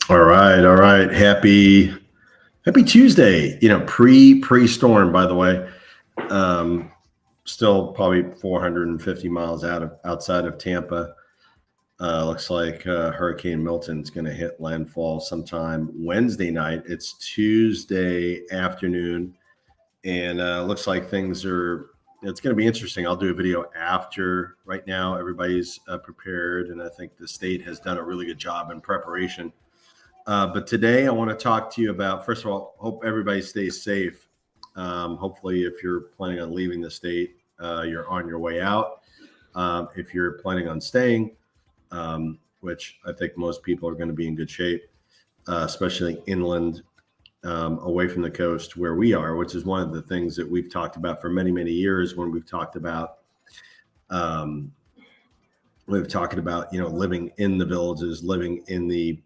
All right, all right. Happy Tuesday. Pre-storm, by the way. Um, Still probably 450 miles outside of Tampa. Looks like Hurricane Milton's going to hit landfall sometime Wednesday night. It's Tuesday afternoon, and looks like things are. It's going to be interesting. I'll do a video after. Right now, everybody's prepared, and I think the state has done a really good job in preparation. But today I want to talk to you about, first of all, hope everybody stays safe. Hopefully, if you're planning on leaving the state, you're on your way out. If you're planning on staying, which I think most people are going to be in good shape, especially inland, away from the coast where we are, which is one of the things that we've talked about for many, many years when we've talked about um, living in the villages, living in the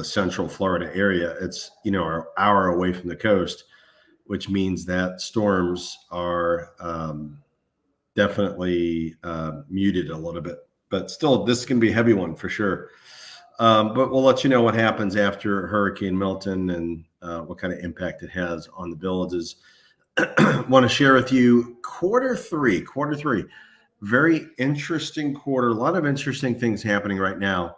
central Florida area. It's an hour away from the coast, which means that storms are definitely muted a little bit. But still, this can be a heavy one for sure. But we'll let you know what happens after Hurricane Milton and what kind of impact it has on the villages. Want to share with you quarter three, very interesting quarter. A lot of interesting things happening right now.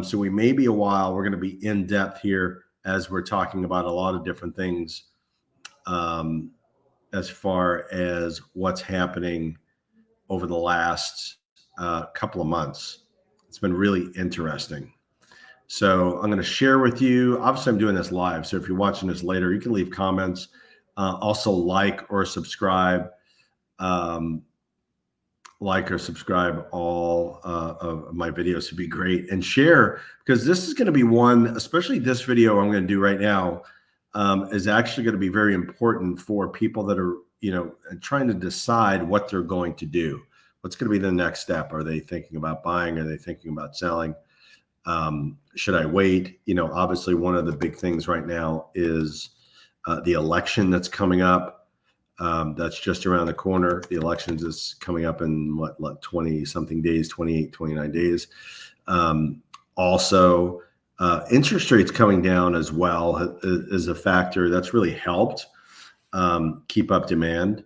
So we may be a while. We're going to be in depth here as we're talking about a lot of different things as far as what's happening over the last couple of months. It's been really interesting. So I'm going to share with you. Obviously, I'm doing this live. So if you're watching this later, you can leave comments. Also like or subscribe. Like or subscribe all of my videos would be great, and share, because this is going to be one, especially this video I'm going to do right now, is actually going to be very important for people that are trying to decide what they're going to do. What's going to be the next step? Are they thinking about buying? Are they thinking about selling? Should I wait? Obviously one of the big things right now is the election that's coming up. That's just around the corner. The elections is coming up in 20 something days, 28, 29 days. Also, interest rates coming down as well is a factor that's really helped keep up demand.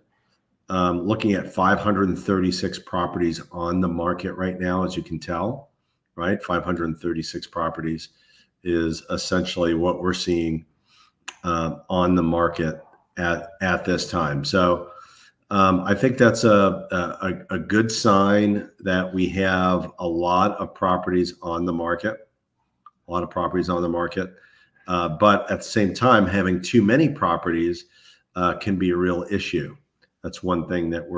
Looking at 536 properties on the market right now, as you can tell, right? 536 properties is essentially what we're seeing on the market at this time. So I think that's a good sign that we have a lot of properties on the market, but at the same time, having too many properties can be a real issue. That's one thing that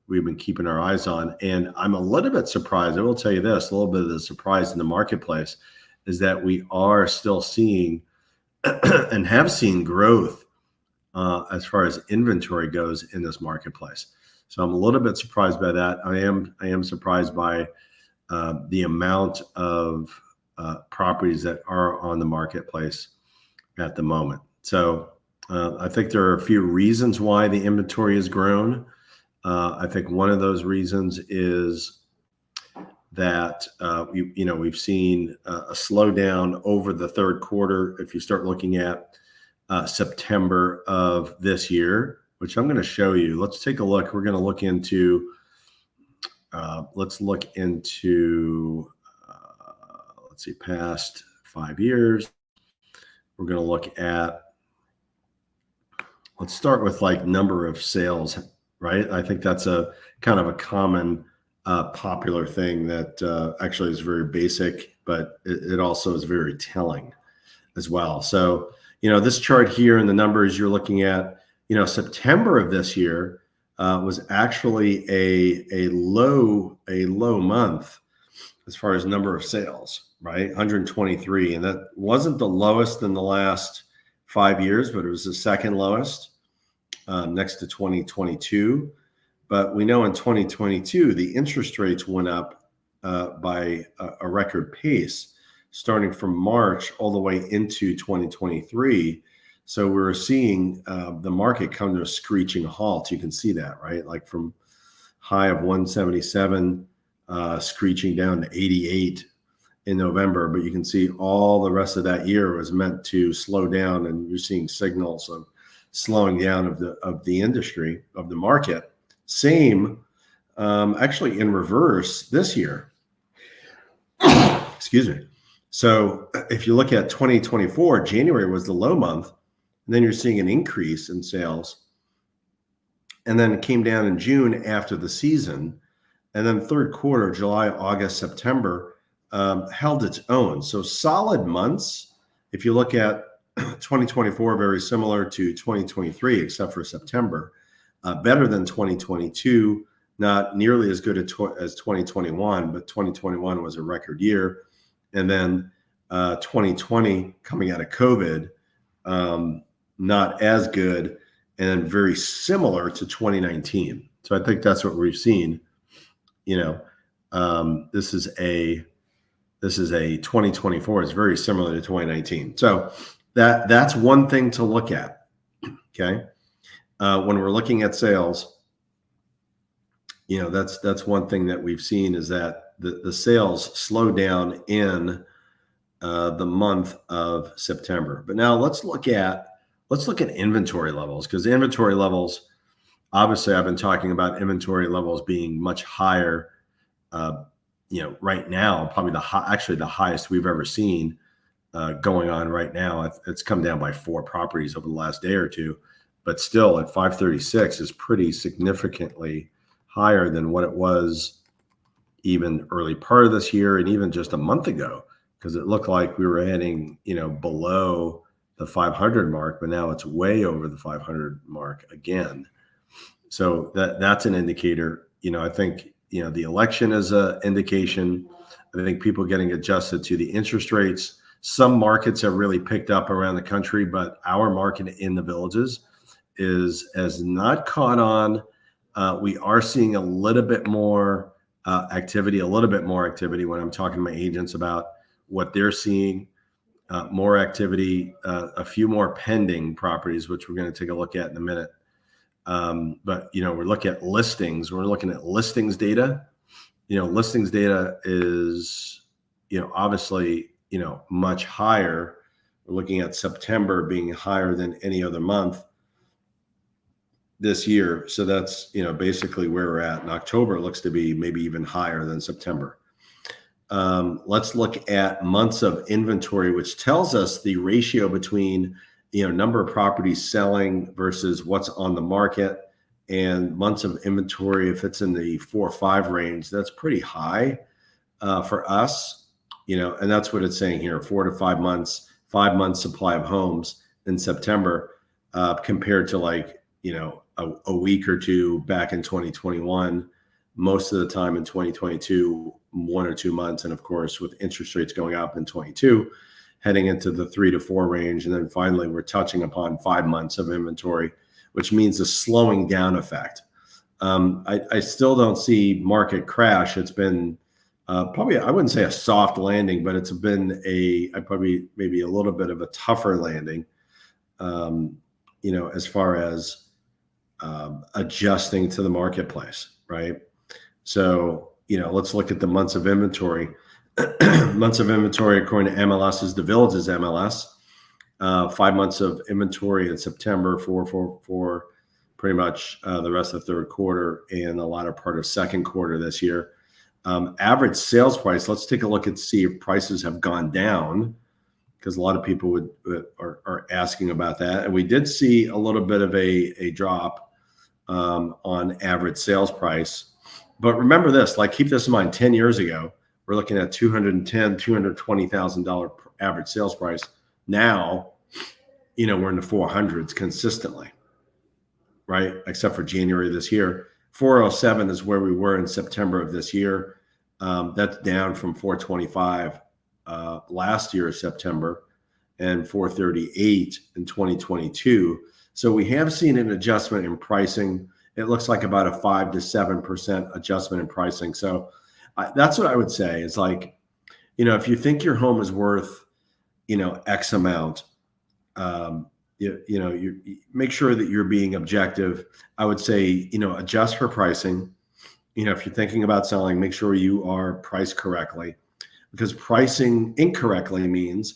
we've been keeping our eyes on. And I'm a little bit surprised. I will tell you this, a little bit of the surprise in the marketplace is that we are still seeing and have seen growth as far as inventory goes in this marketplace. So I'm a little bit surprised by that. I am surprised by the amount of properties that are on the marketplace at the moment. So I think there are a few reasons why the inventory has grown. I think one of those reasons is that we've seen a slowdown over the third quarter. If you start looking at September of this year, which I'm going to show you. Let's take a look. We're going to look into, let's see, past 5 years. We're going to look at, let's start with like number of sales, right? I think that's a kind of a common popular thing that actually is very basic, but it also is very telling as well. So, this chart here and the numbers you're looking at, September of this year was actually a low month as far as number of sales, right? 123. And that wasn't the lowest in the last 5 years, but it was the second lowest next to 2022. But we know in 2022, the interest rates went up by a record pace, starting from March all the way into 2023. So we're seeing the market come to a screeching halt. You can see that, right? Like from high of 177, screeching down to 88 in November, but you can see all the rest of that year was meant to slow down, and you're seeing signals of slowing down of the industry, of the market. Same, actually in reverse this year. Excuse me. So if you look at 2024, January was the low month, and then you're seeing an increase in sales. And then it came down in June after the season. And then third quarter, July, August, September, held its own. So solid months. If you look at 2024, very similar to 2023, except for September, better than 2022, not nearly as good as 2021, but 2021 was a record year. And then 2020 coming out of COVID, not as good, and very similar to 2019. So I think that's what we've seen. This is a 2024. It's very similar to 2019. So that's one thing to look at. Okay, when we're looking at sales, that's one thing that we've seen is that the sales slowed down in the month of September. But now let's look at inventory levels, because inventory levels, obviously I've been talking about inventory levels being much higher, right now, probably the highest we've ever seen going on right now. It's come down by 4 properties over the last day or two, but still at 536 is pretty significantly higher than what it was even early part of this year and even just a month ago, because it looked like we were heading, below the 500 mark, but now it's way over the 500 mark again. So that's an indicator. I think, the election is an indication. I think people getting adjusted to the interest rates. Some markets have really picked up around the country, but our market in the Villages has not caught on. We are seeing a little bit more activity when I'm talking to my agents about what they're seeing. More activity, a few more pending properties, which we're going to take a look at in a minute. But we're looking at listings. We're looking at listings data. Listings data is, obviously, much higher. We're looking at September being higher than any other month this year. So that's, basically where we're at. And October looks to be maybe even higher than September. Let's look at months of inventory, which tells us the ratio between number of properties selling versus what's on the market, and months of inventory. If it's in the 4 or 5 range, that's pretty high for us, and that's what it's saying here: 4 to 5 months, 5 months supply of homes in September, compared to a week or two back in 2021. Most of the time in 2022, 1 or 2 months. And of course, with interest rates going up in 22, heading into the 3 to 4 range. And then finally, we're touching upon 5 months of inventory, which means a slowing down effect. I still don't see market crash. It's been probably, I wouldn't say a soft landing, but it's been maybe a little bit of a tougher landing, as far as adjusting to the marketplace, right? So, let's look at the months of inventory. Months of inventory, according to MLS, is the Villages MLS. 5 months of inventory in September for pretty much the rest of the third quarter and a lot of part of second quarter this year. Average sales price, let's take a look and see if prices have gone down, because a lot of people are asking about that. And we did see a little bit of a drop on average sales price. But remember this, keep this in mind, 10 years ago, we're looking at $210,000, $220,000 average sales price. Now, we're in the 400s consistently, right? Except for January this year. 407 is where we were in September of this year. That's down from 425 last year, September, and 438 in 2022. So we have seen an adjustment in pricing. It looks like about a 5 to 7% adjustment in pricing. So that's what I would say. It's if you think your home is worth, X amount, you make sure that you're being objective. I would say, adjust for pricing. If you're thinking about selling, make sure you are priced correctly. because pricing incorrectly means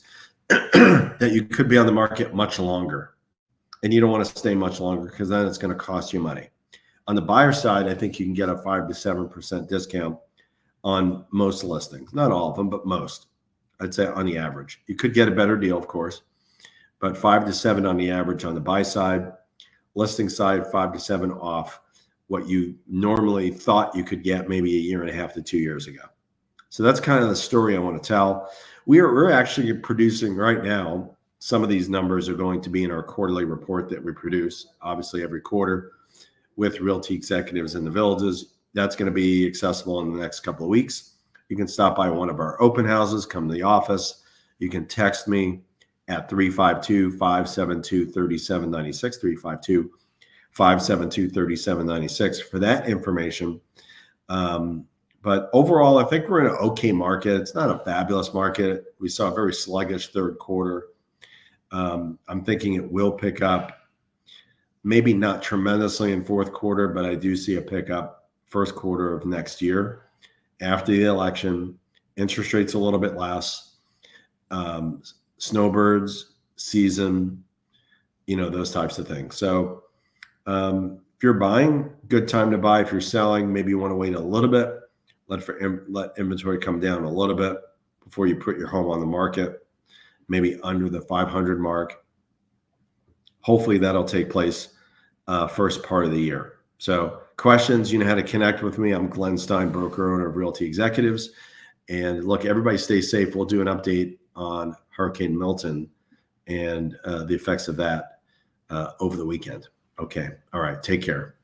that you could be on the market much longer, and you don't want to stay much longer because then it's going to cost you money. On the buyer side, I think you can get a 5 to 7% discount on most listings, not all of them, but most. I'd say on the average. You could get a better deal, of course, but 5 to 7 on the average on the buy side. Listing side, 5 to 7 off what you normally thought you could get maybe a year and a half to 2 years ago. So that's kind of the story I want to tell. We're actually producing right now. Some of these numbers are going to be in our quarterly report that we produce, obviously every quarter, with Realty Executives in the Villages. That's going to be accessible in the next couple of weeks. You can stop by one of our open houses, come to the office. You can text me at 352-572-3796, 352-572-3796 for that information. But overall, I think we're in an okay market. It's not a fabulous market. We saw a very sluggish third quarter. I'm thinking it will pick up, maybe not tremendously in fourth quarter, but I do see a pickup first quarter of next year after the election. Interest rates a little bit less, snowbirds season, those types of things. So if you're buying, good time to buy. If you're selling, maybe you want to wait a little bit, let inventory come down a little bit before you put your home on the market, maybe under the 500 mark. Hopefully that'll take place first part of the year. So questions, you know how to connect with me. I'm Glenn Stein, broker owner of Realty Executives. And look, everybody stay safe. We'll do an update on Hurricane Milton and the effects of that over the weekend. Okay. All right. Take care.